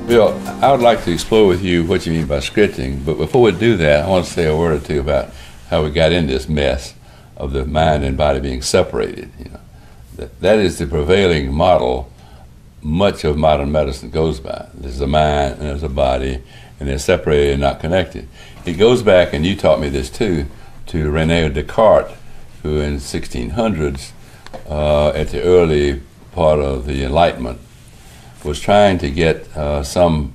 Bill, I would like to explore with you what you mean by scripting, but before we do that, I want to say a word or two about how we got in this mess of the mind and body being separated. That is the prevailing model much of modern medicine goes by. There's a mind and there's a body, and they're separated and not connected. It goes back, and you taught me this too, to René Descartes, who in the 1600s, at the early part of the Enlightenment, was trying to get some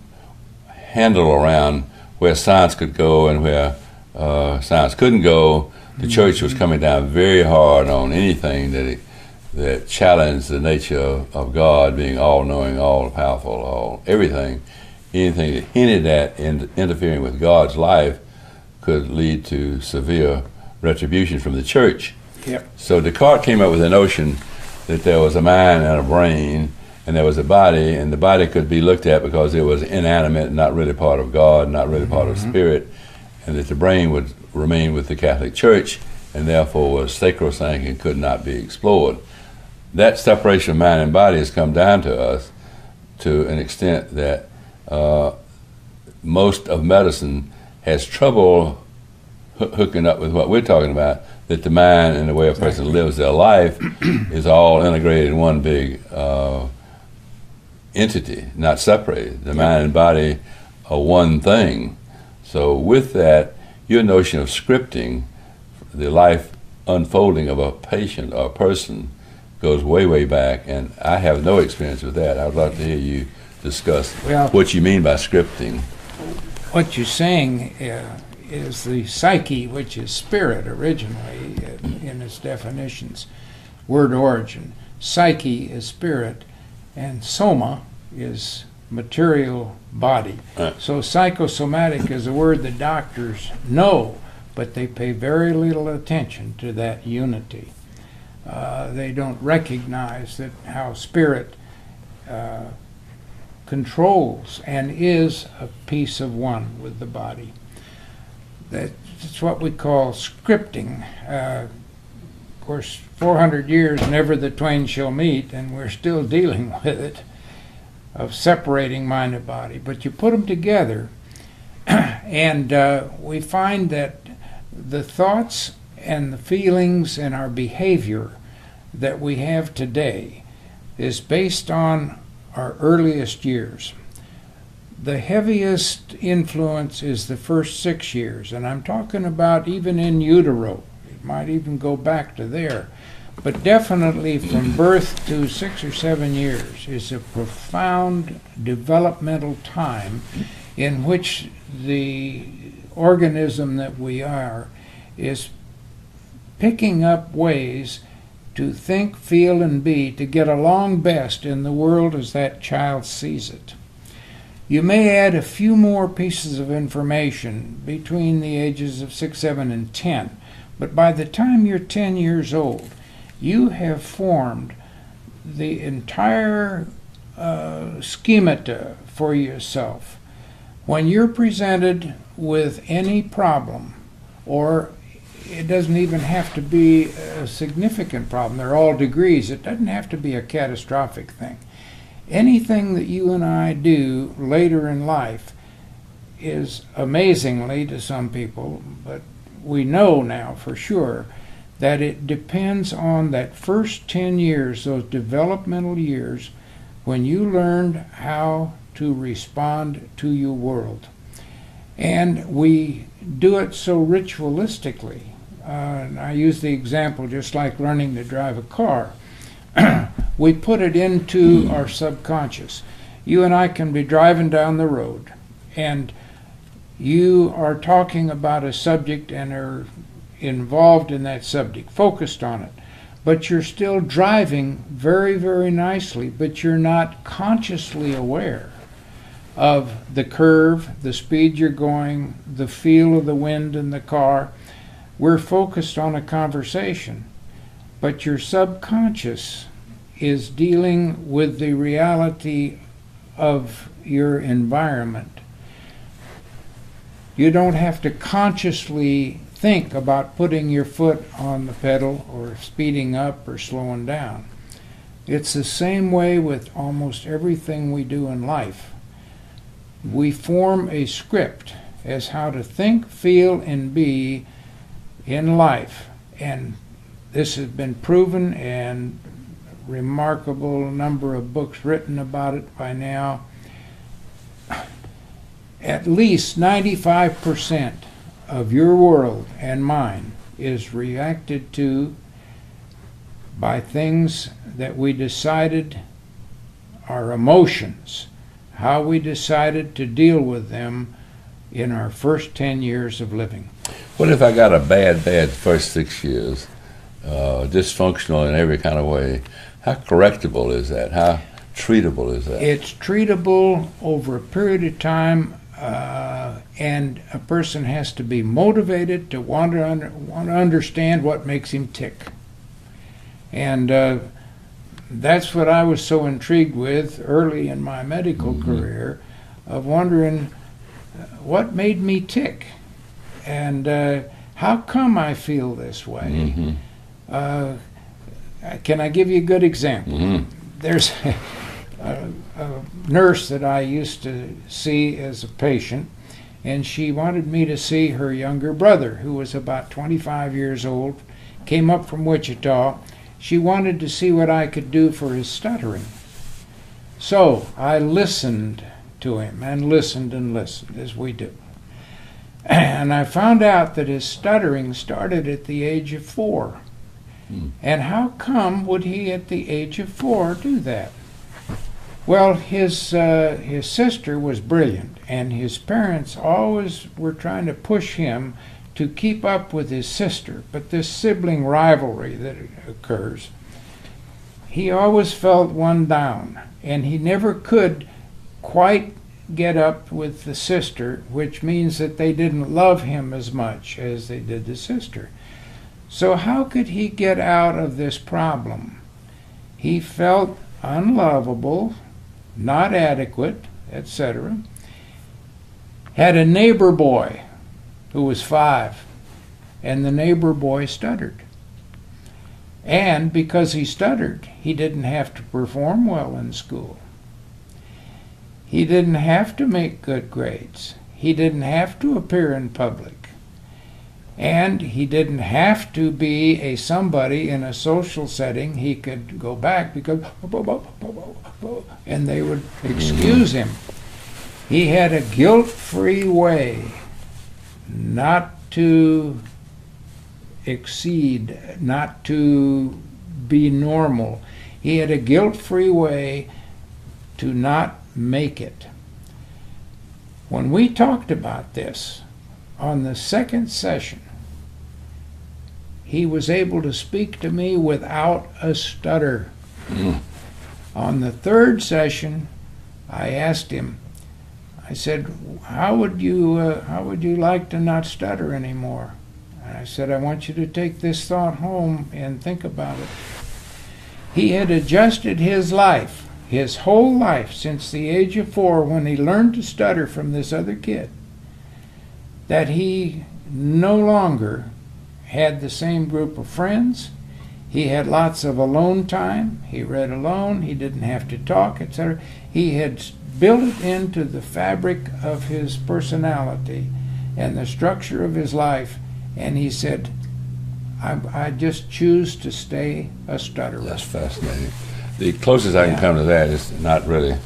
handle around where science could go and where science couldn't go. The church was coming down very hard on anything that challenged the nature of God being all-knowing, all-powerful, everything. Anything that hinted at interfering with God's life could lead to severe retribution from the church. Yep. So Descartes came up with the notion that there was a mind and a brain, and there was a body, and the body could be looked at because it was inanimate, not really part of God, not really part of spirit, and that the brain would remain with the Catholic Church, and therefore was sacrosanct and could not be explored. That separation of mind and body has come down to us to an extent that most of medicine has trouble hooking up with what we're talking about, that the mind and the way a person lives their life is all integrated in one big entity, not separated. The mind and body are one thing. So with that, your notion of scripting, the life unfolding of a patient or a person, goes way, way back, and I have no experience with that. I would like to hear you discuss what you mean by scripting. What you're saying is the psyche, which is spirit originally in its definitions, word origin. Psyche is spirit, and soma is material body. Right. So psychosomatic is a word that doctors know, but they pay very little attention to that unity. They don't recognize that how spirit controls and is a piece of one with the body. That's what we call scripting. Of course, 400 years, never the twain shall meet, and we're still dealing with it, of separating mind and body. But you put them together, and we find that the thoughts and the feelings and our behavior that we have today is based on our earliest years. The heaviest influence is the first 6 years, and I'm talking about even in utero. It might even go back to there. But definitely from birth to 6 or 7 years is a profound developmental time in which the organism that we are is picking up ways to think, feel, and be, to get along best in the world as that child sees it. You may add a few more pieces of information between the ages of 6, 7, and 10, but by the time you're 10 years old, you have formed the entire schemata for yourself. When you're presented with any problem, or it doesn't even have to be a significant problem, they're all degrees, it doesn't have to be a catastrophic thing. Anything that you and I do later in life is amazingly to some people, but we know now for sure that it depends on that first 10 years, those developmental years, when you learned how to respond to your world. And we do it so ritualistically. I use the example just like learning to drive a car. We put it into our subconscious. You and I can be driving down the road, and you are talking about a subject and are involved in that subject, focused on it. But you're still driving very, very nicely, but you're not consciously aware of the curve, the speed you're going, the feel of the wind in the car. We're focused on a conversation, but your subconscious is dealing with the reality of your environment. You don't have to consciously think about putting your foot on the pedal or speeding up or slowing down. It's the same way with almost everything we do in life. we form a script as how to think, feel, and be in life. And this has been proven, and remarkable number of books written about it by now. At least 95% of your world and mine is reacted to by things that we decided are emotions, how we decided to deal with them in our first 10 years of living. What if I got a bad first 6 years, dysfunctional in every kind of way? How correctable is that? How treatable is that? It's treatable over a period of time, and a person has to be motivated to want to understand what makes him tick. And that's what I was so intrigued with early in my medical career, of wondering what made me tick, and how come I feel this way. Can I give you a good example? There's a nurse that I used to see as a patient, and she wanted me to see her younger brother, who was about 25 years old, came up from Wichita. She wanted to see what I could do for his stuttering. So I listened to him and listened, as we do. And I found out that his stuttering started at the age of 4. And how come would he at the age of 4 do that? Well, his sister was brilliant, and his parents always were trying to push him to keep up with his sister. But this sibling rivalry that occurs, he always felt one down, and he never could quite get up with the sister, which means that they didn't love him as much as they did the sister. So how could he get out of this problem? He felt unlovable, not adequate, etc. Had a neighbor boy who was 5, and the neighbor boy stuttered. And because he stuttered, he didn't have to perform well in school. He didn't have to make good grades. He didn't have to appear in public. And he didn't have to be a somebody in a social setting. He could go back because, and they would excuse him. He had a guilt-free way not to exceed, not to be normal. He had a guilt-free way to not make it. When we talked about this on the second session, he was able to speak to me without a stutter. On the third session, I asked him, I said, how would you like to not stutter anymore? And I said, I want you to take this thought home and think about it. He had adjusted his life, his whole life, since the age of 4, when he learned to stutter from this other kid, that he no longer had the same group of friends. He had lots of alone time. He read alone. He didn't have to talk, etc. He had built it into the fabric of his personality and the structure of his life, and he said, I just choose to stay a stutterer. That's fascinating. The closest I can come to that is not really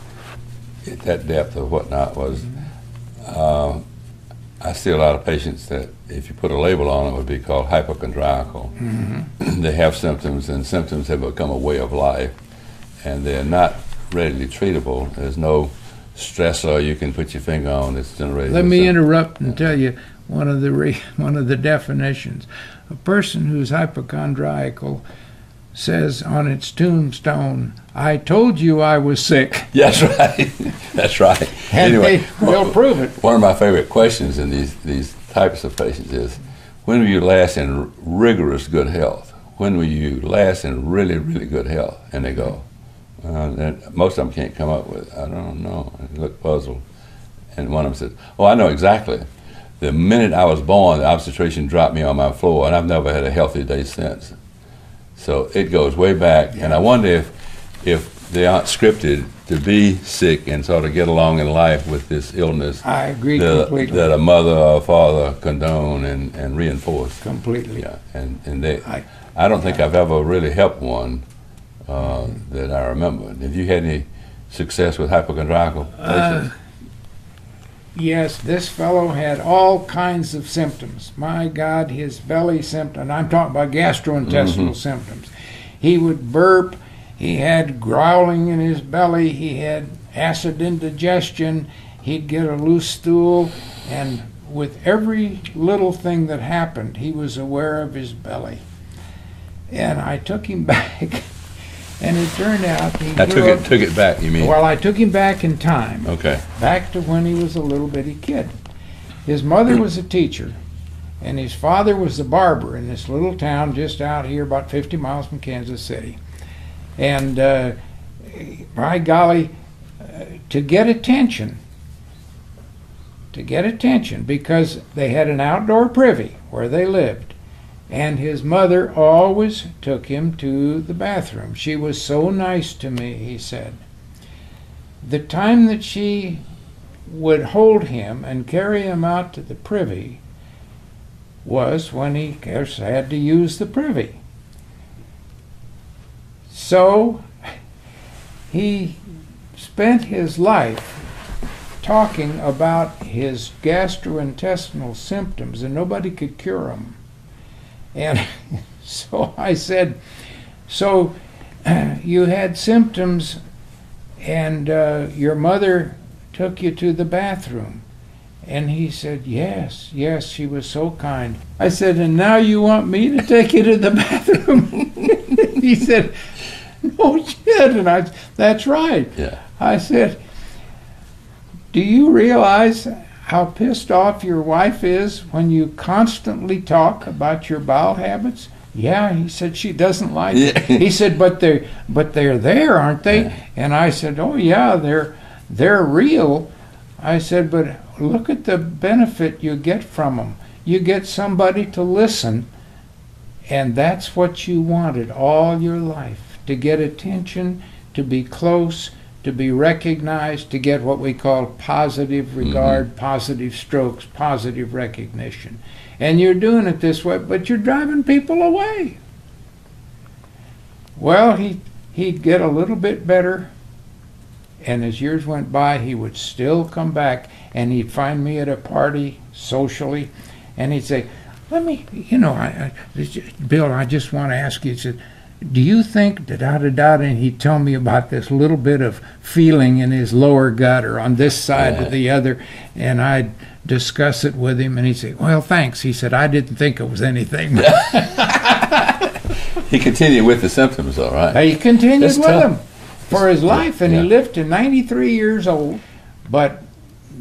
at that depth of whatnot was, I see a lot of patients that if you put a label on it would be called hypochondriacal. They have symptoms, and symptoms have become a way of life, and they're not readily treatable. There's no stressor you can put your finger on that's generated. Let me interrupt and tell you one of the definitions. A person who's hypochondriacal says on its tombstone, I told you I was sick. That's right. That's right. And anyway, they'll prove it. One of my favorite questions in these types of patients is, when will you last in rigorous good health? When will you last in really, really good health? And they go, and most of them can't come up with, I don't know. They look puzzled. And one of them says, oh, I know exactly. The minute I was born, the obstetrician dropped me on my floor, and I've never had a healthy day since. So it goes way back, and I wonder if they aren't scripted to be sick and sort of get along in life with this illness. I agree completely. That a mother or a father condone and reinforce. Completely. Yeah, and I don't think I've ever really helped one that I remember. Have you had any success with hypochondriacal patients? Yes, this fellow had all kinds of symptoms. My God, his belly symptom, I'm talking about gastrointestinal symptoms. He would burp, he had growling in his belly, he had acid indigestion, he'd get a loose stool, and with every little thing that happened, he was aware of his belly. And I took him back, and it turned out he took it back, you mean? Well, I took him back in time. Okay. Back to when he was a little bitty kid. His mother was a teacher, and his father was a barber in this little town just out here about 50 miles from Kansas City. And by golly, to get attention, because they had an outdoor privy where they lived, and his mother always took him to the bathroom. She was so nice to me, he said. The time that she would hold him and carry him out to the privy was when he had to use the privy. So he spent his life talking about his gastrointestinal symptoms, and nobody could cure them. And so I said, so you had symptoms and your mother took you to the bathroom? And he said, yes, she was so kind. I said, and now you want me to take you to the bathroom? He said, no shit. And that's right. Yeah. I said, do you realize how pissed off your wife is when you constantly talk about your bowel habits? Yeah, he said, she doesn't like it. He said, but they're there, aren't they? Yeah. And I said, oh yeah, they're real. I said, but look at the benefit you get from them. You get somebody to listen, and that's what you wanted all your life, to get attention, to be close, to be recognized, to get what we call positive regard, positive strokes, positive recognition. And you're doing it this way, but you're driving people away. Well, he'd get a little bit better, and as years went by, he would still come back, and he'd find me at a party socially, and he'd say, let me, Bill, I just want to ask you, he said, do you think da-da-da-da, and he'd tell me about this little bit of feeling in his lower gut or on this side or the other, and I'd discuss it with him, and he'd say, well, thanks. He said, I didn't think it was anything. He continued with the symptoms, though, right? He continued with them for his life, and he lived to 93 years old, but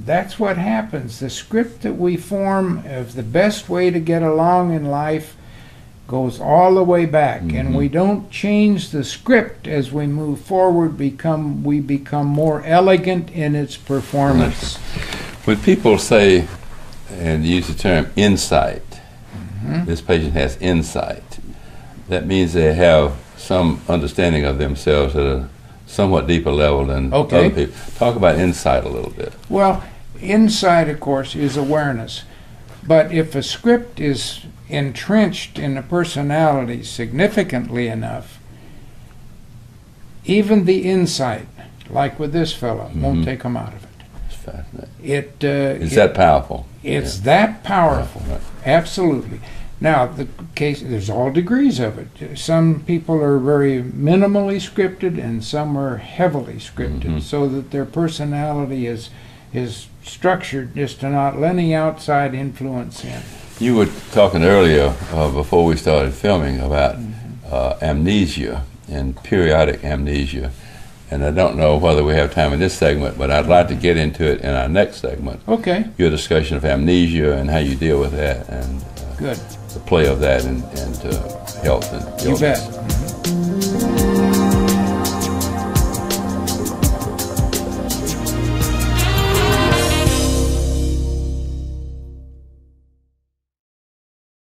that's what happens. The script that we form of the best way to get along in life goes all the way back, and we don't change the script as we move forward. We become more elegant in its performance. When people say and use the term insight, this patient has insight, that means they have some understanding of themselves at a somewhat deeper level than other people. Talk about insight a little bit. Well, insight, of course, is awareness. But if a script is entrenched in a personality significantly enough, even the insight, like with this fellow, won't take him out of it. It's fascinating. It's that powerful. It's that powerful. Right. Absolutely. Now, the case, there's all degrees of it. Some people are very minimally scripted, and some are heavily scripted, so that their personality is structured just to not let any outside influence in. You were talking earlier, before we started filming, about amnesia and periodic amnesia. And I don't know whether we have time in this segment, but I'd like to get into it in our next segment. Okay. Your discussion of amnesia and how you deal with that, and Good. the play of that and health and illness. You bet.